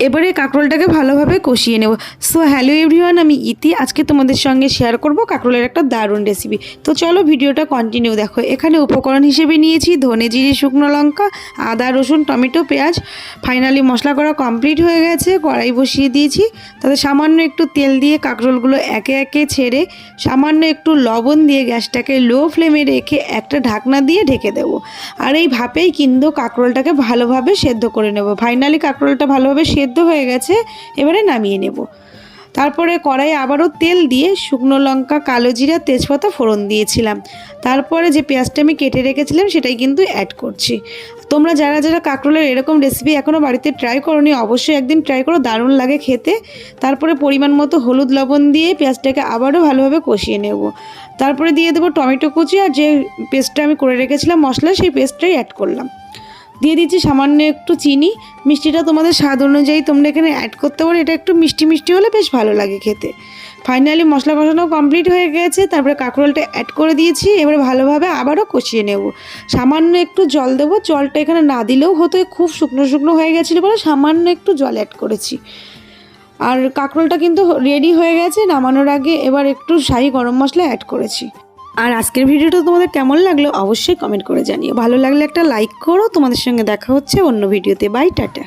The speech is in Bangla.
এবারে কাঁকরোলটাকে ভালোভাবে কষিয়ে নেব। সো হ্যালো এভরিওয়ান, আমি ইতি। আজকে তোমাদের সঙ্গে শেয়ার করব কাঁকরোলের একটা দারুণ রেসিপি। তো চলো ভিডিওটা কন্টিনিউ দেখো। এখানে উপকরণ হিসেবে নিয়েছি ধনে জিরে শুকনো লঙ্কা, আদা রসুন টমেটো পেঁয়াজ। ফাইনালি মশলা করা কমপ্লিট হয়ে গেছে। কড়াই বসিয়ে দিয়েছি, তাতে সামান্য একটু তেল দিয়ে কাঁকরোলগুলো একে একে ছেড়ে সামান্য একটু লবণ দিয়ে গ্যাসটাকে লো ফ্লেমে রেখে একটা ঢাকনা দিয়ে ঢেকে দেবো। আর এই ভাপেই কিন্তু কাঁকরোলটাকে ভালোভাবে সেদ্ধ করে নেব। ফাইনালি কাঁকরোলটা ভালোভাবে সেদ্ধ হয়ে গেছে, এবারে নামিয়ে নেব। তারপরে কড়াইয়ে আবারও তেল দিয়ে শুকনো লঙ্কা, কালো জিরা, তেজপাতা ফোড়ন দিয়েছিলাম। তারপরে যে পেঁয়াজটা আমি কেটে রেখেছিলাম সেটাই কিন্তু অ্যাড করছি। তোমরা যারা যারা কাঁকরোলের এরকম রেসিপি এখনও বাড়িতে ট্রাই করোনি, অবশ্যই একদিন ট্রাই করো, দারুণ লাগে খেতে। তারপরে পরিমাণ মতো হলুদ লবণ দিয়ে পেঁয়াজটাকে আবারও ভালোভাবে কষিয়ে নেব। তারপরে দিয়ে দেবো টমেটো কুচি, আর যে পেস্টটা আমি করে রেখেছিলাম মশলা, সেই পেস্টটাই অ্যাড করলাম। দিয়ে দিচ্ছি সামান্য একটু চিনি। মিষ্টিটা তোমাদের স্বাদ অনুযায়ী তোমরা এখানে অ্যাড করতে পারো, এটা একটু মিষ্টি মিষ্টি হলে বেশ ভালো লাগে খেতে। ফাইনালি মশলা কষানো কমপ্লিট হয়ে গেছে, তারপরে কাঁকরোলটা অ্যাড করে দিয়েছি। এবারে ভালোভাবে আবারও কষিয়ে নেব। সামান্য একটু জল দেবো, জলটা এখানে না দিলেও হতো, খুব শুকনো শুকনো হয়ে গেছিলো বলে সামান্য একটু জল অ্যাড করেছি। আর কাঁকরোলটা কিন্তু রেডি হয়ে গেছে। নামানোর আগে এবার একটু শাহি গরম মশলা অ্যাড করেছি। আর আজকের ভিডিওটা তোমাদের কেমন লাগলো অবশ্যই কমেন্ট করে জানিও। ভালো লাগলে একটা লাইক করো। তোমাদের সঙ্গে দেখা হচ্ছে অন্য ভিডিওতে। Bye, tata.